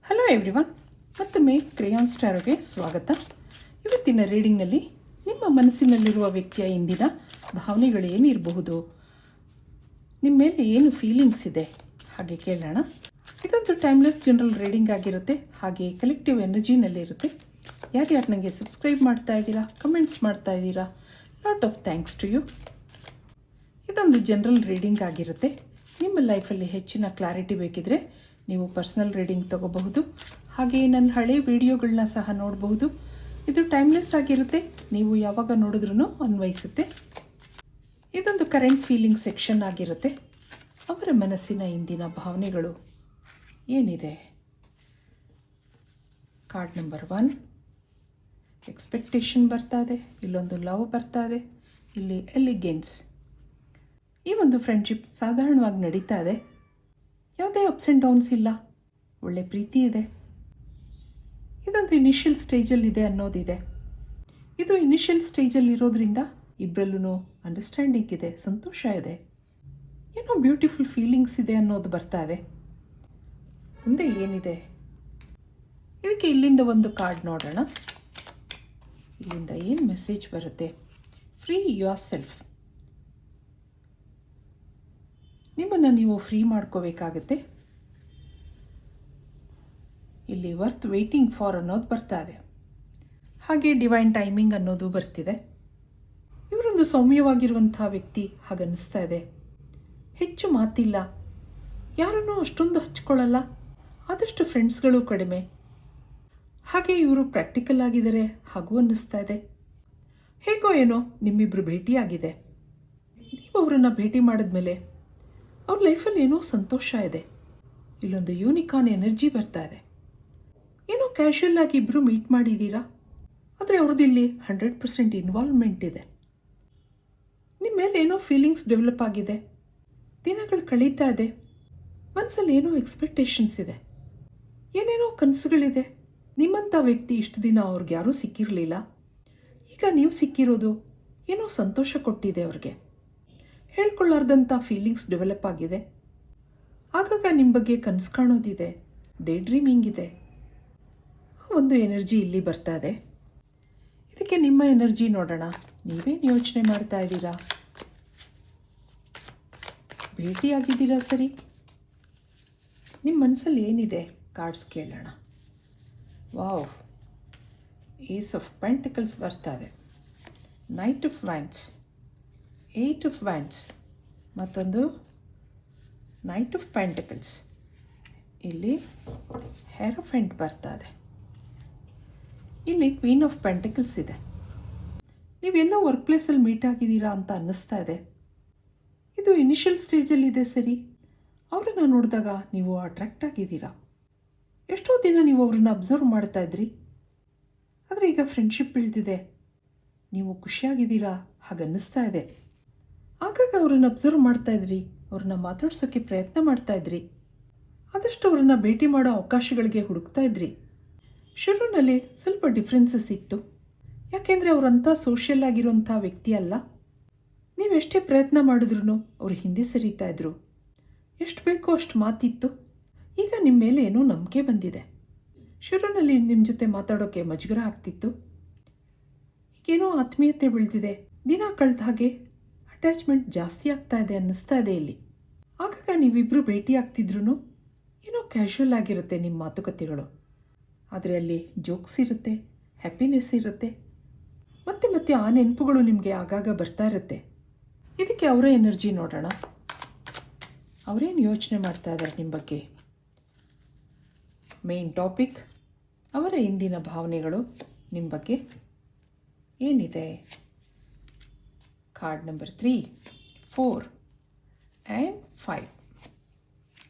Hello everyone, ಮತ್ತೊಮ್ಮೆ ಕ್ರೇಯಾನ್ ಸ್ಟಾರ್ಗೆ ಸ್ವಾಗತ. ಇವತ್ತಿನ ರೀಡಿಂಗ್ನಲ್ಲಿ ನಿಮ್ಮ ಮನಸ್ಸಿನಲ್ಲಿರುವ ವ್ಯಕ್ತಿಯ ಇಂದಿನ ಭಾವನೆಗಳು ಏನಿರಬಹುದು, ನಿಮ್ಮ ಮೇಲೆ ಏನು ಫೀಲಿಂಗ್ಸ್ ಇದೆ ಹಾಗೆ ಕೇಳೋಣ. ಇದೊಂದು ಟೈಮ್ಲೆಸ್ ಜನರಲ್ ರೀಡಿಂಗ್ ಆಗಿರುತ್ತೆ, ಹಾಗೆ ಕಲೆಕ್ಟಿವ್ ಎನರ್ಜಿನಲ್ಲಿರುತ್ತೆ. ಯಾರ್ಯಾರು ನನಗೆ ಸಬ್ಸ್ಕ್ರೈಬ್ ಮಾಡ್ತಾ ಇದ್ದೀರಾ, ಕಮೆಂಟ್ಸ್ ಮಾಡ್ತಾ ಇದ್ದೀರಾ, lot of thanks to you. ಇದೊಂದು ಜನರಲ್ ರೀಡಿಂಗ್ ಆಗಿರುತ್ತೆ. ನಿಮ್ಮ ಲೈಫಲ್ಲಿ ಹೆಚ್ಚಿನ ಕ್ಲಾರಿಟಿ ಬೇಕಿದ್ರೆ ನೀವು ಪರ್ಸ್ನಲ್ ರೀಡಿಂಗ್ ತೊಗೋಬಹುದು. ಹಾಗೆಯೇ ನನ್ನ ಹಳೆ ವಿಡಿಯೋಗಳನ್ನ ಸಹ ನೋಡಬಹುದು. ಇದು ಟೈಮ್ಲೆಸ್ ಆಗಿರುತ್ತೆ, ನೀವು ಯಾವಾಗ ನೋಡಿದ್ರೂ ಅನ್ವಯಿಸುತ್ತೆ. ಇದೊಂದು ಕರೆಂಟ್ ಫೀಲಿಂಗ್ ಸೆಕ್ಷನ್ ಆಗಿರುತ್ತೆ. ಅವರ ಮನಸ್ಸಿನ ಇಂದಿನ ಭಾವನೆಗಳು ಏನಿದೆ. ಕಾರ್ಡ್ ನಂಬರ್ 1 ಎಕ್ಸ್ಪೆಕ್ಟೇಷನ್ ಬರ್ತಾ ಇದೆ, ಇಲ್ಲೊಂದು ಲವ್ ಬರ್ತಾ ಇದೆ, ಇಲ್ಲಿ ಎಲಿಗೆನ್ಸ್. ಈ ಒಂದು ಫ್ರೆಂಡ್ಶಿಪ್ ಸಾಧಾರಣವಾಗಿ ನಡೀತಾ ಇದೆ, ಯಾವುದೇ ಅಪ್ಸ್ ಆ್ಯಂಡ್ ಡೌನ್ಸ್ ಇಲ್ಲ, ಒಳ್ಳೆ ಪ್ರೀತಿ ಇದೆ. ಇದೊಂದು ಇನಿಷಿಯಲ್ ಸ್ಟೇಜಲ್ಲಿದೆ ಅನ್ನೋದಿದೆ. ಇದು ಇನಿಷಿಯಲ್ ಸ್ಟೇಜಲ್ಲಿ ಇರೋದ್ರಿಂದ ಇಬ್ಬರಲ್ಲೂ ಅಂಡರ್ಸ್ಟ್ಯಾಂಡಿಂಗ್ ಇದೆ, ಸಂತೋಷ ಇದೆ, ಏನೋ ಬ್ಯೂಟಿಫುಲ್ ಫೀಲಿಂಗ್ಸ್ ಇದೆ ಅನ್ನೋದು ಬರ್ತಾ ಇದೆ. ಮುಂದೆ ಏನಿದೆ ಇದಕ್ಕೆ ಇಲ್ಲಿಂದ ಒಂದು ಕಾರ್ಡ್ ನೋಡೋಣ. ಇಲ್ಲಿಂದ ಏನು ಮೆಸೇಜ್ ಬರುತ್ತೆ. Free your self. ನಿಮ್ಮನ್ನು ನೀವು ಫ್ರೀ ಮಾಡ್ಕೋಬೇಕಾಗತ್ತೆ. ಇಲ್ಲಿ ವರ್ತ್ ವೇಟಿಂಗ್ ಫಾರ್ ಅನ್ನೋದು ಬರ್ತಾ ಇದೆ, ಹಾಗೆ ಡಿವೈನ್ ಟೈಮಿಂಗ್ ಅನ್ನೋದು ಬರ್ತಿದೆ. ಇವರೊಂದು ಸೌಮ್ಯವಾಗಿರುವಂಥ ವ್ಯಕ್ತಿ ಹಾಗನ್ನಿಸ್ತಾ ಇದೆ. ಹೆಚ್ಚು ಮಾತಿಲ್ಲ, ಯಾರನ್ನೂ ಅಷ್ಟೊಂದು ಹಚ್ಕೊಳ್ಳಲ್ಲ, ಆದಷ್ಟು ಫ್ರೆಂಡ್ಸ್ಗಳು ಕಡಿಮೆ. ಹಾಗೆ ಇವರು ಪ್ರಾಕ್ಟಿಕಲ್ ಆಗಿದ್ದಾರೆ ಹಾಗೂ ಅನ್ನಿಸ್ತಾ ಇದೆ. ಹೇಗೋ ಏನೋ ನಿಮ್ಮಿಬ್ಬರು ಭೇಟಿಯಾಗಿದೆ. ನೀವು ಅವರನ್ನು ಭೇಟಿ ಮಾಡಿದ್ಮೇಲೆ ಅವ್ರ ಲೈಫಲ್ಲಿ ಏನೋ ಸಂತೋಷ ಇದೆ. ಇಲ್ಲೊಂದು ಯೂನಿಕಾನ್ ಎನರ್ಜಿ ಬರ್ತಾ ಇದೆ. ಏನೋ ಕ್ಯಾಶುಯಲ್ ಆಗಿ ಇಬ್ಬರು ಮೀಟ್ ಮಾಡಿದ್ದೀರಾ, ಆದರೆ ಅವ್ರದ್ದು ಇಲ್ಲಿ 100% ಇನ್ವಾಲ್ವ್ಮೆಂಟ್ ಇದೆ. ನಿಮ್ಮ ಮೇಲೆ ಏನೋ ಫೀಲಿಂಗ್ಸ್ ಡೆವಲಪ್ ಆಗಿದೆ. ದಿನಗಳು ಕಳೀತಾ ಇದೆ, ಮನಸ್ಸಲ್ಲಿ ಏನೋ ಎಕ್ಸ್ಪೆಕ್ಟೇಷನ್ಸ್ ಇದೆ, ಏನೇನೋ ಕನಸುಗಳಿದೆ. ನಿಮ್ಮಂಥ ವ್ಯಕ್ತಿ ಇಷ್ಟು ದಿನ ಅವ್ರಿಗೆ ಯಾರೂ ಸಿಕ್ಕಿರಲಿಲ್ಲ, ಈಗ ನೀವು ಸಿಕ್ಕಿರೋದು ಏನೋ ಸಂತೋಷ ಕೊಟ್ಟಿದೆ ಅವ್ರಿಗೆ. ಹೇಳ್ಕೊಳ್ಳಾರ್ದಂಥ ಫೀಲಿಂಗ್ಸ್ ಡೆವಲಪ್ ಆಗಿದೆ. ಆಗಾಗ ನಿಮ್ಮ ಬಗ್ಗೆ ಕನಸು ಕಾಣೋದಿದೆ, ಡೇ ಡ್ರೀಮಿಂಗ್ ಇದೆ. ಒಂದು ಎನರ್ಜಿ ಇಲ್ಲಿ ಬರ್ತಾ ಇದೆ. ಇದಕ್ಕೆ ನಿಮ್ಮ ಎನರ್ಜಿ ನೋಡೋಣ. ನೀವೇನು ಯೋಚನೆ ಮಾಡ್ತಾ ಇದ್ದೀರಾ? ಭೇಟಿಯಾಗಿದ್ದೀರಾ ಸರಿ, ನಿಮ್ಮ ಮನಸ್ಸಲ್ಲಿ ಏನಿದೆ? ಕಾರ್ಡ್ಸ್ ಕೇಳೋಣ. ವಾವ್, ಏಸ್ ಆಫ್ ಪೆಂಟಿಕಲ್ಸ್ ಬರ್ತಾ ಇದೆ, knight of wands, 8 of wands, ಮತ್ತೊಂದು ನೈಟ್ ಆಫ್ ಪೆಂಟಿಕಲ್ಸ್. ಇಲ್ಲಿ ಹೆರೋಫೆಂಟ್ ಬರ್ತಾ ಇದೆ, ಇಲ್ಲಿ ಕ್ವೀನ್ ಆಫ್ ಪೆಂಟಿಕಲ್ಸ್ ಇದೆ. ನೀವೆಲ್ಲೋ ವರ್ಕ್ ಪ್ಲೇಸಲ್ಲಿ ಮೀಟ್ ಆಗಿದ್ದೀರಾ ಅಂತ ಅನ್ನಿಸ್ತಾ ಇದೆ. ಇದು ಇನಿಷಿಯಲ್ ಸ್ಟೇಜಲ್ಲಿದೆ ಸರಿ. ಅವರನ್ನು ನೋಡಿದಾಗ ನೀವು ಅಟ್ರಾಕ್ಟ್ ಆಗಿದ್ದೀರಾ. ಎಷ್ಟೋ ದಿನ ನೀವು ಅವ್ರನ್ನ ಅಬ್ಸರ್ವ್ ಮಾಡ್ತಾ ಇದ್ರಿ, ಆದರೆ ಈಗ ಫ್ರೆಂಡ್ಶಿಪ್ ಬೆಳೆದಿದೆ, ನೀವು ಖುಷಿಯಾಗಿದ್ದೀರಾ ಹಾಗನ್ನಿಸ್ತಾ ಇದೆ. ಆಗಾಗ ಅವ್ರನ್ನ ಅಬ್ಸರ್ವ್ ಮಾಡ್ತಾ ಇದ್ರಿ, ಅವ್ರನ್ನ ಮಾತಾಡ್ಸೋಕ್ಕೆ ಪ್ರಯತ್ನ ಮಾಡ್ತಾ ಇದ್ರಿ, ಆದಷ್ಟು ಅವ್ರನ್ನ ಭೇಟಿ ಮಾಡೋ ಅವಕಾಶಗಳಿಗೆ ಹುಡುಕ್ತಾ ಇದ್ರಿ. ಶುರುವಿನಲ್ಲಿ ಸ್ವಲ್ಪ ಡಿಫ್ರೆನ್ಸಸ್ ಇತ್ತು, ಯಾಕೆಂದರೆ ಅವರಂಥ ಸೋಷಿಯಲ್ ಆಗಿರುವಂಥ ವ್ಯಕ್ತಿ ಅಲ್ಲ. ನೀವೆಷ್ಟೇ ಪ್ರಯತ್ನ ಮಾಡಿದ್ರೂ ಅವರು ಹಿಂದೆ ಸರಿತಾ ಇದ್ರು. ಎಷ್ಟು ಬೇಕೋ ಅಷ್ಟು ಮಾತಿತ್ತು. ಈಗ ನಿಮ್ಮ ಮೇಲೆ ಏನೋ ನಂಬಿಕೆ ಬಂದಿದೆ. ಶುರುವಿನಲ್ಲಿ ನಿಮ್ಮ ಜೊತೆ ಮಾತಾಡೋಕ್ಕೆ ಮುಜುಗರ ಆಗ್ತಿತ್ತು, ಈಗೇನೋ ಆತ್ಮೀಯತೆ ಬೆಳೆದಿದೆ. ದಿನ ಕಳೆದ ಹಾಗೆ ಅಟ್ಯಾಚ್ಮೆಂಟ್ ಜಾಸ್ತಿ ಆಗ್ತಾ ಇದೆ ಅನ್ನಿಸ್ತಾ ಇದೆ ಇಲ್ಲಿ. ಆಗಾಗ ನೀವಿಬ್ಬರು ಭೇಟಿ ಆಗ್ತಿದ್ರೂ ಏನೋ ಕ್ಯಾಶುವಲ್ ಆಗಿರುತ್ತೆ ನಿಮ್ಮ ಮಾತುಕತೆಗಳು, ಆದರೆ ಅಲ್ಲಿ ಜೋಕ್ಸ್ ಇರುತ್ತೆ, ಹ್ಯಾಪಿನೆಸ್ ಇರುತ್ತೆ, ಮತ್ತೆ ಮತ್ತೆ ಆ ನೆನಪುಗಳು ನಿಮಗೆ ಆಗಾಗ ಬರ್ತಾ ಇರುತ್ತೆ. ಇದಕ್ಕೆ ಅವರ ಎನರ್ಜಿ ನೋಡೋಣ. ಅವರೇನು ಯೋಚನೆ ಮಾಡ್ತಾ ಇದ್ದಾರೆ ನಿಮ್ಮ ಬಗ್ಗೆ. ಮೇನ್ ಟಾಪಿಕ್, ಅವರ ಇಂದಿನ ಭಾವನೆಗಳು ನಿಮ್ಮ ಬಗ್ಗೆ ಏನಿದೆ. ಕಾರ್ಡ್ ನಂಬರ್ 3, 4 ಆ್ಯಂಡ್ 5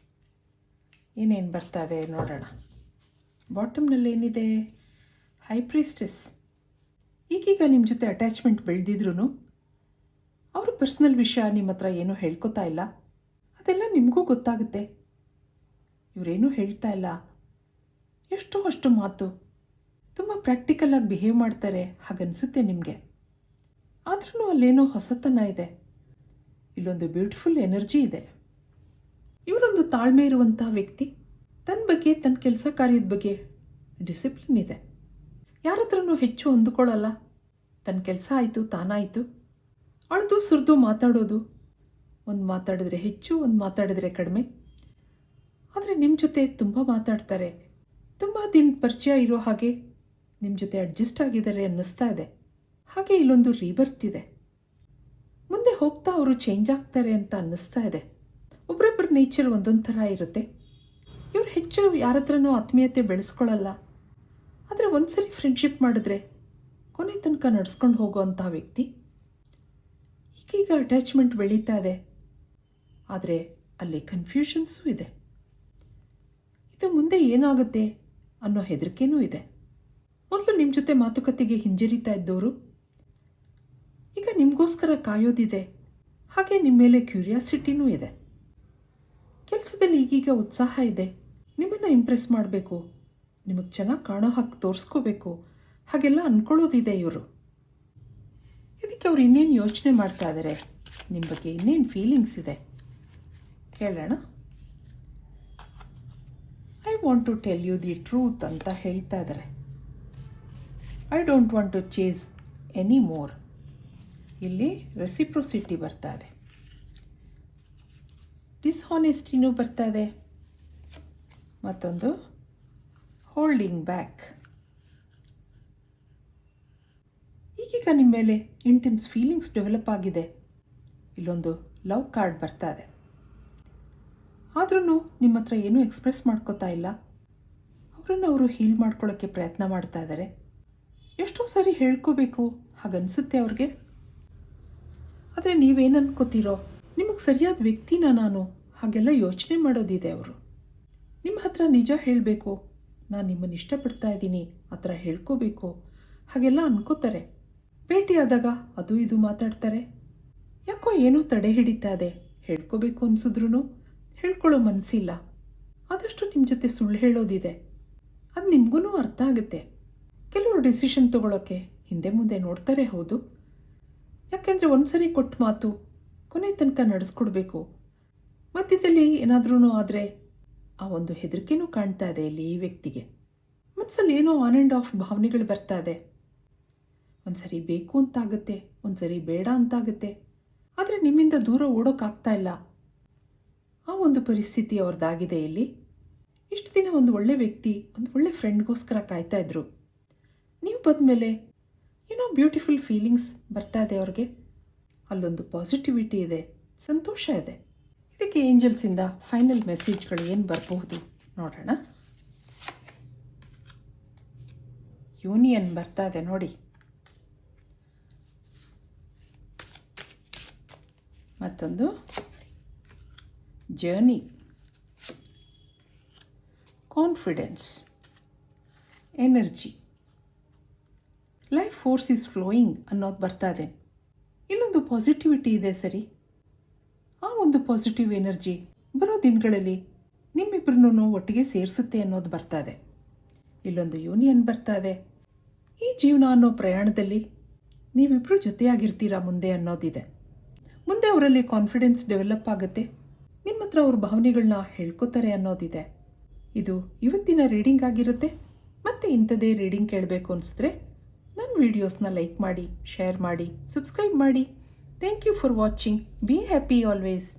ಏನೇನು ಬರ್ತಾ ಇದೆ ನೋಡೋಣ. ಬಾಟಮ್ನಲ್ಲಿ ಏನಿದೆ? ಹೈ ಪ್ರೀಸ್ಟೆಸ್. ಈಗೀಗ ನಿಮ್ಮ ಜೊತೆ ಅಟ್ಯಾಚ್ಮೆಂಟ್ ಬೆಳೆದಿದ್ರೂ ಅವ್ರ ಪರ್ಸ್ನಲ್ ವಿಷಯ ನಿಮ್ಮ ಹತ್ರ ಏನೂ ಹೇಳ್ಕೊತಾ ಇಲ್ಲ, ಅದೆಲ್ಲ ನಿಮಗೂ ಗೊತ್ತಾಗುತ್ತೆ. ಇವರೇನೂ ಹೇಳ್ತಾ ಇಲ್ಲ, ಎಷ್ಟೋ ಅಷ್ಟು ಮಾತು, ತುಂಬ ಪ್ರಾಕ್ಟಿಕಲಾಗಿ ಬಿಹೇವ್ ಮಾಡ್ತಾರೆ ಹಾಗನ್ನಿಸುತ್ತೆ ನಿಮಗೆ. ಆದ್ರೂ ಅಲ್ಲೇನೋ ಹೊಸತನ ಇದೆ. ಇಲ್ಲೊಂದು ಬ್ಯೂಟಿಫುಲ್ ಎನರ್ಜಿ ಇದೆ. ಇವರೊಂದು ತಾಳ್ಮೆ ಇರುವಂಥ ವ್ಯಕ್ತಿ, ತನ್ನ ಬಗ್ಗೆ, ತನ್ನ ಕೆಲಸ ಕಾರ್ಯದ ಬಗ್ಗೆ ಡಿಸಿಪ್ಲಿನ್ ಇದೆ. ಯಾರ ಹತ್ರನೂ ಹೆಚ್ಚು ಹೊಂದ್ಕೊಳ್ಳಲ್ಲ. ತನ್ನ ಕೆಲಸ ಆಯಿತು, ತಾನಾಯಿತು. ಅಳ್ದು ಸುರಿದು ಮಾತಾಡೋದು, ಒಂದು ಮಾತಾಡಿದ್ರೆ ಹೆಚ್ಚು, ಒಂದು ಮಾತಾಡಿದ್ರೆ ಕಡಿಮೆ. ಆದರೆ ನಿಮ್ಮ ಜೊತೆ ತುಂಬ ಮಾತಾಡ್ತಾರೆ. ತುಂಬ ದಿನ ಪರಿಚಯ ಇರೋ ಹಾಗೆ ನಿಮ್ಮ ಜೊತೆ ಅಡ್ಜಸ್ಟ್ ಆಗಿದ್ದಾರೆ ಅನ್ನಿಸ್ತಾ ಇದೆ. ಹಾಗೆ ಇಲ್ಲೊಂದು ರೀಬರ್ತ್ ಇದೆ. ಮುಂದೆ ಹೋಗ್ತಾ ಅವರು ಚೇಂಜ್ ಆಗ್ತಾರೆ ಅಂತ ಅನ್ನಿಸ್ತಾ ಇದೆ. ಒಬ್ಬರೊಬ್ಬರ ನೇಚರ್ ಒಂದೊಂದು ಥರ ಇರುತ್ತೆ. ಇವರು ಹೆಚ್ಚು ಯಾರ ಹತ್ರನೂ ಆತ್ಮೀಯತೆ ಬೆಳೆಸ್ಕೊಳ್ಳಲ್ಲ. ಆದರೆ ಒಂದು ಸರಿ ಫ್ರೆಂಡ್ಶಿಪ್ ಮಾಡಿದ್ರೆ ಕೊನೆ ತನಕ ನಡೆಸ್ಕೊಂಡು ಹೋಗೋವಂಥ ವ್ಯಕ್ತಿ. ಈಗೀಗ ಅಟ್ಯಾಚ್ಮೆಂಟ್ ಬೆಳೀತಾ ಇದೆ. ಆದರೆ ಅಲ್ಲಿ ಕನ್ಫ್ಯೂಷನ್ಸೂ ಇದೆ. ಇದು ಮುಂದೆ ಏನಾಗುತ್ತೆ ಅನ್ನೋ ಹೆದರಿಕೆನೂ ಇದೆ. ಮೊದಲು ನಿಮ್ಮ ಜೊತೆ ಮಾತುಕತೆಗೆ ಹಿಂಜರಿತಾ ಇದ್ದವರು ಈಗ ನಿಮಗೋಸ್ಕರ ಕಾಯೋದಿದೆ. ಹಾಗೆ ನಿಮ್ಮ ಮೇಲೆ ಕ್ಯೂರಿಯಾಸಿಟಿನೂ ಇದೆ. ಕೆಲಸದಲ್ಲಿ ಈಗೀಗ ಉತ್ಸಾಹ ಇದೆ. ನಿಮ್ಮನ್ನು ಇಂಪ್ರೆಸ್ ಮಾಡಬೇಕು, ನಿಮಗೆ ಚೆನ್ನಾಗಿ ಕಾಣೋ ಹಾಗೆ ತೋರಿಸ್ಕೋಬೇಕು, ಹಾಗೆಲ್ಲ ಅಂದ್ಕೊಳ್ಳೋದಿದೆ ಇವರು. ಇದಕ್ಕೆ ಅವ್ರು ಇನ್ನೇನು ಯೋಚನೆ ಮಾಡ್ತಾ ಇದ್ದಾರೆ, ನಿಮ್ಮ ಬಗ್ಗೆ ಇನ್ನೇನು ಫೀಲಿಂಗ್ಸ್ ಇದೆ ಕೇಳೋಣ. I want to tell you the truth ಅಂತ ಹೇಳ್ತಾ ಇದ್ದಾರೆ. I don't want to chase any more. ಇಲ್ಲಿ ರೆಸಿಪ್ರೊಸಿಟಿ ಬರ್ತಾ ಇದೆ, ಡಿಸ್ಹಾನೆಸ್ಟಿನೂ ಬರ್ತಾ ಇದೆ, ಮತ್ತೊಂದು ಹೋಲ್ಡಿಂಗ್ ಬ್ಯಾಕ್. ಈಗೀಗ ನಿಮ್ಮ ಮೇಲೆ ಇಂಟೆನ್ಸ್ ಫೀಲಿಂಗ್ಸ್ ಡೆವಲಪ್ ಆಗಿದೆ. ಇಲ್ಲೊಂದು ಲವ್ ಕಾರ್ಡ್ ಬರ್ತಾ ಇದೆ. ಆದ್ರೂ ನಿಮ್ಮ ಹತ್ರ ಏನೂ ಎಕ್ಸ್ಪ್ರೆಸ್ ಮಾಡ್ಕೋತಾ ಇಲ್ಲ. ಅವರನ್ನು ಅವರು ಹೀಲ್ ಮಾಡ್ಕೊಳ್ಳೋಕ್ಕೆ ಪ್ರಯತ್ನ ಮಾಡ್ತಾ ಇದ್ದಾರೆ. ಎಷ್ಟೋ ಸಾರಿ ಹೇಳ್ಕೋಬೇಕು ಹಾಗನ್ಸುತ್ತೆ ಅವ್ರಿಗೆ. ಆದರೆ ನೀವೇನು ಅನ್ಕೋತೀರೋ, ನಿಮಗೆ ಸರಿಯಾದ ವ್ಯಕ್ತಿನ ನಾನು, ಹಾಗೆಲ್ಲ ಯೋಚನೆ ಮಾಡೋದಿದೆ ಅವರು. ನಿಮ್ಮ ಹತ್ರ ನಿಜ ಹೇಳಬೇಕು, ನಾನು ನಿಮ್ಮನ್ನು ಇಷ್ಟಪಡ್ತಾ ಇದ್ದೀನಿ ಆ ಥರ ಹೇಳ್ಕೋಬೇಕು, ಹಾಗೆಲ್ಲ ಅನ್ಕೋತಾರೆ. ಭೇಟಿಯಾದಾಗ ಅದು ಇದು ಮಾತಾಡ್ತಾರೆ. ಯಾಕೋ ಏನೋ ತಡೆ ಹಿಡಿತಾ ಇದೆ. ಹೇಳ್ಕೋಬೇಕು ಅನಿಸಿದ್ರೂ ಹೇಳ್ಕೊಳ್ಳೋ ಮನಸ್ಸಿಲ್ಲ. ಆದಷ್ಟು ನಿಮ್ಮ ಜೊತೆ ಸುಳ್ಳು ಹೇಳೋದಿದೆ. ಅದು ನಿಮಗೂ ಅರ್ಥ ಆಗುತ್ತೆ. ಕೆಲವರು ಡಿಸಿಷನ್ ತೊಗೊಳೋಕ್ಕೆ ಹಿಂದೆ ಮುಂದೆ ನೋಡ್ತಾರೆ, ಹೌದು. ಯಾಕೆಂದರೆ ಒಂದು ಸರಿ ಕೊಟ್ಟ ಮಾತು ಕೊನೆ ತನಕ ನಡೆಸ್ಕೊಡ್ಬೇಕು. ಮಧ್ಯದಲ್ಲಿ ಏನಾದ್ರೂ ಆದರೆ ಆ ಒಂದು ಹೆದರಿಕೆನೂ ಕಾಣ್ತಾ ಇದೆ ಇಲ್ಲಿ ಈ ವ್ಯಕ್ತಿಗೆ. ಮನಸ್ಸಲ್ಲಿ ಏನೋ ಆನ್ ಆ್ಯಂಡ್ ಆಫ್ ಭಾವನೆಗಳು ಬರ್ತಾ ಇದೆ. ಒಂದು ಸರಿ ಬೇಕು ಅಂತಾಗುತ್ತೆ, ಒಂದು ಸರಿ ಬೇಡ ಅಂತಾಗುತ್ತೆ. ಆದರೆ ನಿಮ್ಮಿಂದ ದೂರ ಓಡೋಕ್ಕಾಗ್ತಾ ಇಲ್ಲ. ಆ ಒಂದು ಪರಿಸ್ಥಿತಿ ಅವ್ರದ್ದಾಗಿದೆ ಇಲ್ಲಿ. ಇಷ್ಟು ದಿನ ಒಂದು ಒಳ್ಳೆ ವ್ಯಕ್ತಿ, ಒಂದು ಒಳ್ಳೆ ಫ್ರೆಂಡ್ಗೋಸ್ಕರ ಕಾಯ್ತಾ ಇದ್ರು. ನೀವು ಬಂದಮೇಲೆ ಏನೋ ಬ್ಯೂಟಿಫುಲ್ ಫೀಲಿಂಗ್ಸ್ ಬರ್ತಾ ಇದೆ ಅವ್ರಿಗೆ. ಅಲ್ಲೊಂದು ಪಾಸಿಟಿವಿಟಿ ಇದೆ, ಸಂತೋಷ ಇದೆ. ಇದಕ್ಕೆ ಏಂಜಲ್ಸಿಂದ ಫೈನಲ್ ಮೆಸೇಜ್ಗಳು ಏನು ಬರಬಹುದು ನೋಡೋಣ. ಯೂನಿಯನ್ ಬರ್ತಾ ಇದೆ ನೋಡಿ. ಮತ್ತೊಂದು journey, confidence, energy, life force is flowing ಅನ್ನೋದು ಬರ್ತಾ ಇದೆ. ಇಲ್ಲೊಂದು ಪಾಸಿಟಿವಿಟಿ ಇದೆ ಸರಿ. ಆ ಒಂದು ಪಾಸಿಟಿವ್ ಎನರ್ಜಿ ಬರೋ ದಿನಗಳಲ್ಲಿ ನಿಮ್ಮಿಬ್ಬರನ್ನೂ ಒಟ್ಟಿಗೆ ಸೇರಿಸುತ್ತೆ ಅನ್ನೋದು ಬರ್ತಾ ಇದೆ. ಇಲ್ಲೊಂದು ಯೂನಿಯನ್ ಬರ್ತಾ ಇದೆ. ಈ ಜೀವನ ಅನ್ನೋ ಪ್ರಯಾಣದಲ್ಲಿ ನೀವಿಬ್ಬರು ಜೊತೆಯಾಗಿರ್ತೀರಾ ಮುಂದೆ ಅನ್ನೋದಿದೆ. ಮುಂದೆ ಅವರಲ್ಲಿ ಕಾನ್ಫಿಡೆನ್ಸ್ ಡೆವಲಪ್ ಆಗುತ್ತೆ. ನಿಮ್ಮ ಹತ್ರ ಅವ್ರ ಭಾವನೆಗಳನ್ನ ಹೇಳ್ಕೊತಾರೆ ಅನ್ನೋದಿದೆ. ಇದು ಇವತ್ತಿನ ರೀಡಿಂಗ್ ಆಗಿರುತ್ತೆ. ಮತ್ತೆ ಇಂಥದೇ ರೀಡಿಂಗ್ ಕೇಳಬೇಕು ಅನಿಸಿದ್ರೆ ನನ್ನ ವೀಡಿಯೋಸ್ನ ಲೈಕ್ ಮಾಡಿ, ಶೇರ್ ಮಾಡಿ, ಸಬ್ಸ್ಕ್ರೈಬ್ ಮಾಡಿ. Thank you for watching. Be happy always.